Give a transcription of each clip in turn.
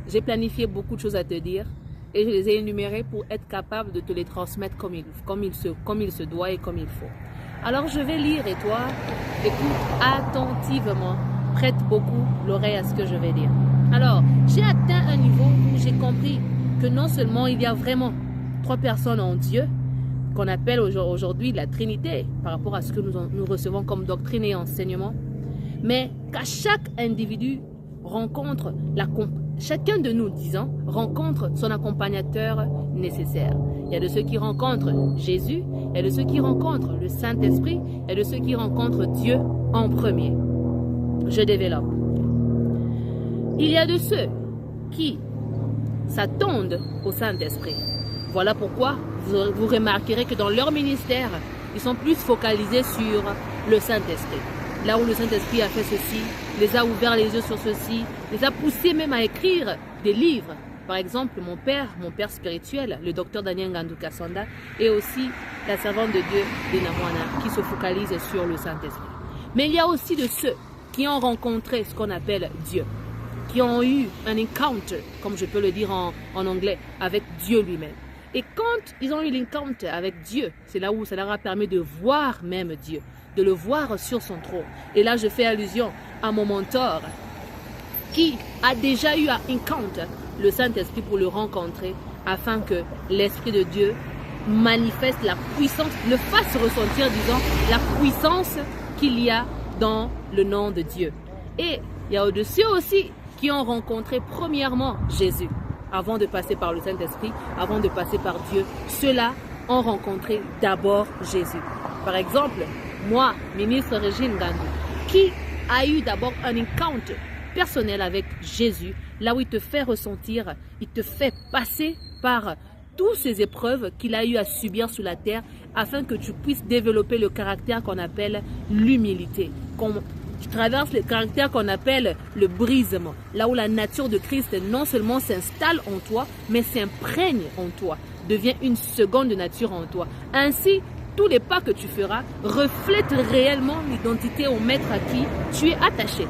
j'ai planifié beaucoup de choses à te dire et je les ai énumérées pour être capable de te les transmettre comme il se doit et comme il faut. Alors je vais lire et toi, écoute attentivement, prête beaucoup l'oreille à ce que je vais dire. Alors, j'ai atteint un niveau où j'ai compris que non seulement il y a vraiment 3 personnes en Dieu, qu'on appelle aujourd'hui la Trinité, par rapport à ce que nous recevons comme doctrine et enseignement, mais qu'à chaque individu rencontre, chacun de nous, disons, rencontre son accompagnateur nécessaire. Il y a de ceux qui rencontrent Jésus, il y a de ceux qui rencontrent le Saint-Esprit, il y a de ceux qui rencontrent Dieu en premier. Je développe. Il y a de ceux qui s'attendent au Saint-Esprit. Voilà pourquoi vous remarquerez que dans leur ministère, ils sont plus focalisés sur le Saint-Esprit. Là où le Saint-Esprit a fait ceci, les a ouverts les yeux sur ceci, les a poussés même à écrire des livres. Par exemple, mon père spirituel, le docteur Daniel Ngandou Kassonda, et aussi la servante de Dieu, Dena Moana, qui se focalise sur le Saint-Esprit. Mais il y a aussi de ceux qui ont rencontré ce qu'on appelle Dieu, qui ont eu un encounter, comme je peux le dire en anglais, avec Dieu lui-même. Et quand ils ont eu l'encounter avec Dieu, c'est là où ça leur a permis de voir même Dieu, de le voir sur son trône. Et là, je fais allusion à mon mentor qui a déjà eu un encounter, le Saint-Esprit, pour le rencontrer, afin que l'Esprit de Dieu manifeste la puissance, le fasse ressentir, disons, la puissance qu'il y a dans le nom de Dieu. Et il y a au-dessus aussi qui ont rencontré premièrement Jésus, avant de passer par le Saint-Esprit, avant de passer par Dieu. Ceux-là ont rencontré d'abord Jésus. Par exemple, moi, ministre Régine Ngandou, qui a eu d'abord un encounter personnel avec Jésus, là où il te fait ressentir, il te fait passer par toutes ces épreuves qu'il a eu à subir sur la terre, afin que tu puisses développer le caractère qu'on appelle l'humilité. Tu traverses le caractère qu'on appelle le brisement, là où la nature de Christ non seulement s'installe en toi, mais s'imprègne en toi, devient une seconde nature en toi. Ainsi, tous les pas que tu feras reflètent réellement l'identité au maître à qui tu es attaché.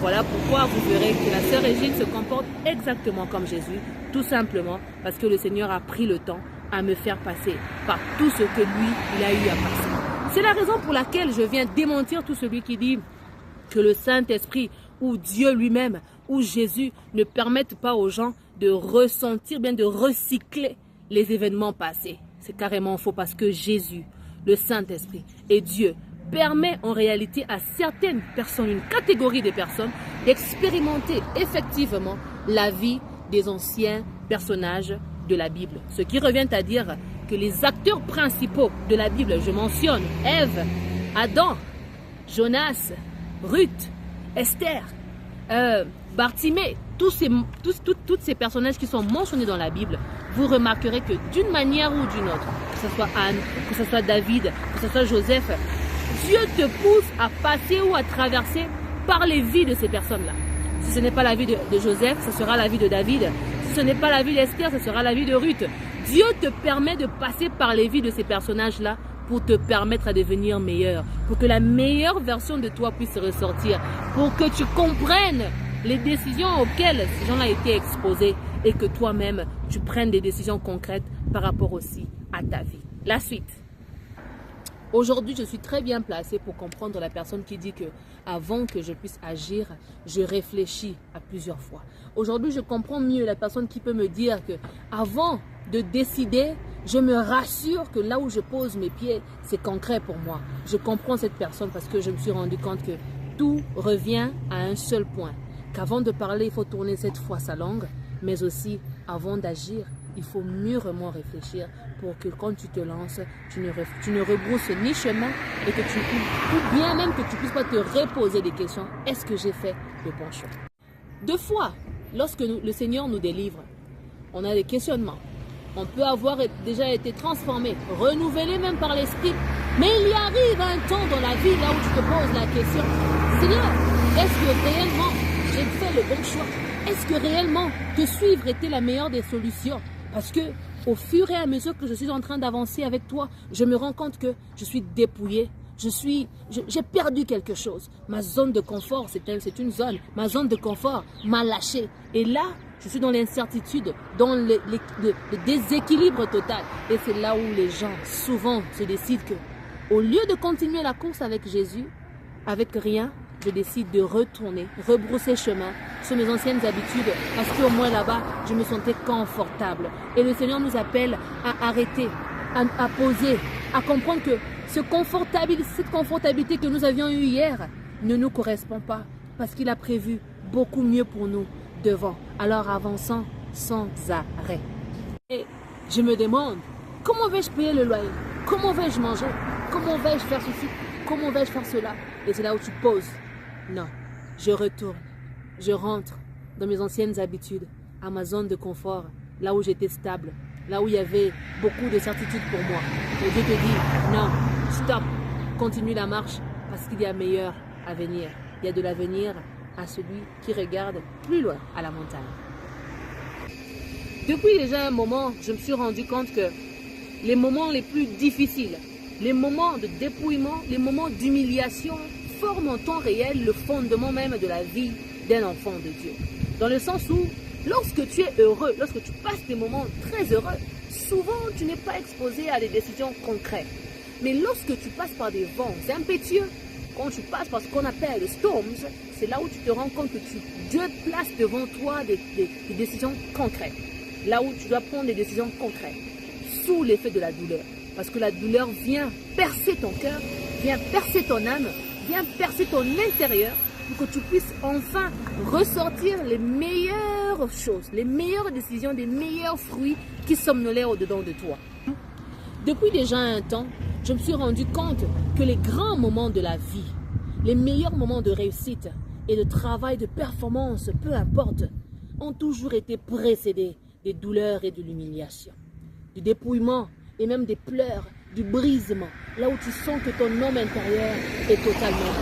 Voilà pourquoi vous verrez que la sœur Régine se comporte exactement comme Jésus, tout simplement parce que le Seigneur a pris le temps à me faire passer par tout ce que lui, il a eu à passer. C'est la raison pour laquelle je viens démentir tout celui qui dit que le Saint-Esprit ou Dieu lui-même ou Jésus ne permettent pas aux gens de ressentir, bien de recycler les événements passés. C'est carrément faux parce que Jésus, le Saint-Esprit et Dieu permet en réalité à certaines personnes, une catégorie de personnes, d'expérimenter effectivement la vie des anciens personnages de la Bible. Ce qui revient à dire que les acteurs principaux de la Bible, je mentionne Ève, Adam, Jonas, Ruth, Esther, Bartimée, tous ces personnages qui sont mentionnés dans la Bible, vous remarquerez que d'une manière ou d'une autre, que ce soit Anne, que ce soit David, que ce soit Joseph, Dieu te pousse à passer ou à traverser par les vies de ces personnes-là. Si ce n'est pas la vie de Joseph, ce sera la vie de David. Si ce n'est pas la vie d'Esther, ce sera la vie de Ruth. Dieu te permet de passer par les vies de ces personnages-là pour te permettre à devenir meilleur, pour que la meilleure version de toi puisse ressortir, pour que tu comprennes les décisions auxquelles ces gens-là étaient exposés et que toi-même, tu prennes des décisions concrètes par rapport aussi à ta vie. La suite. Aujourd'hui, je suis très bien placée pour comprendre la personne qui dit que avant que je puisse agir, je réfléchis à plusieurs fois. Aujourd'hui, je comprends mieux la personne qui peut me dire que avant de décider, je me rassure que là où je pose mes pieds, c'est concret pour moi. Je comprends cette personne parce que je me suis rendu compte que tout revient à un seul point. Qu'avant de parler, il faut tourner cette fois sa langue, mais aussi avant d'agir, il faut mûrement réfléchir pour que quand tu te lances, tu ne rebrousses ni chemin et que ou bien même que tu ne puisses pas te reposer des questions. Est-ce que j'ai fait le bon choix? Deux fois, lorsque le Seigneur nous délivre, on a des questionnements. On peut avoir déjà été transformé, renouvelé même par l'Esprit. Mais il y arrive un temps dans la vie là où tu te poses la question, Seigneur, est-ce que réellement j'ai fait le bon choix? Est-ce que réellement te suivre était la meilleure des solutions? Parce que au fur et à mesure que je suis en train d'avancer avec toi, je me rends compte que je suis dépouillé. J'ai perdu quelque chose. Ma zone de confort, c'est une zone. Ma zone de confort m'a lâché. Et là, Je suis dans l'incertitude, dans le déséquilibre total. Et c'est là où les gens, souvent, se décident que, au lieu de continuer la course avec Jésus, avec rien, je décide de retourner, rebrousser chemin sur mes anciennes habitudes, parce qu'au moins là-bas, je me sentais confortable. Et le Seigneur nous appelle à arrêter, à poser, à comprendre que cette confortabilité que nous avions eue hier ne nous correspond pas, parce qu'il a prévu beaucoup mieux pour nous devant. Alors avançons sans arrêt. Et je me demande, comment vais-je payer le loyer? Comment vais-je manger? Comment vais-je faire ceci? Comment vais-je faire cela? Et c'est là où tu poses. Non, je retourne, je rentre dans mes anciennes habitudes, à ma zone de confort, là où j'étais stable, là où il y avait beaucoup de certitude pour moi. Et Dieu te dit, non, stop, continue la marche, parce qu'il y a meilleur à venir. Il y a de l'avenir à celui qui regarde plus loin à la montagne. Depuis déjà un moment, je me suis rendu compte que les moments les plus difficiles, les moments de dépouillement, les moments d'humiliation forment en temps réel le fondement même de la vie d'un enfant de Dieu. Dans le sens où, lorsque tu es heureux, lorsque tu passes des moments très heureux, souvent tu n'es pas exposé à des décisions concrètes. Mais lorsque tu passes par des vents impétueux, quand tu passes par ce qu'on appelle les storms, c'est là où tu te rends compte que Dieu place devant toi des décisions concrètes. Là où tu dois prendre des décisions concrètes, sous l'effet de la douleur. Parce que la douleur vient percer ton cœur, vient percer ton âme, vient percer ton intérieur pour que tu puisses enfin ressortir les meilleures choses, les meilleures décisions, les meilleurs fruits qui somnolaient au-dedans de toi. Depuis déjà un temps, je me suis rendu compte que les grands moments de la vie, les meilleurs moments de réussite et de travail, de performance, peu importe, ont toujours été précédés des douleurs et de l'humiliation, du dépouillement et même des pleurs, du brisement, là où tu sens que ton homme intérieur est totalement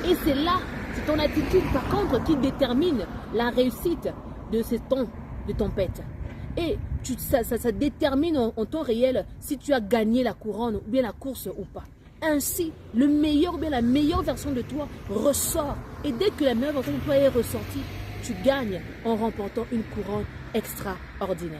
brisé. Et c'est là, c'est ton attitude par contre qui détermine la réussite de ces temps de tempête. Et ça détermine en temps réel si tu as gagné la couronne ou bien la course ou pas. Ainsi, le meilleur ou bien la meilleure version de toi ressort. Et dès que la meilleure version de toi est ressortie, tu gagnes en remportant une couronne extraordinaire.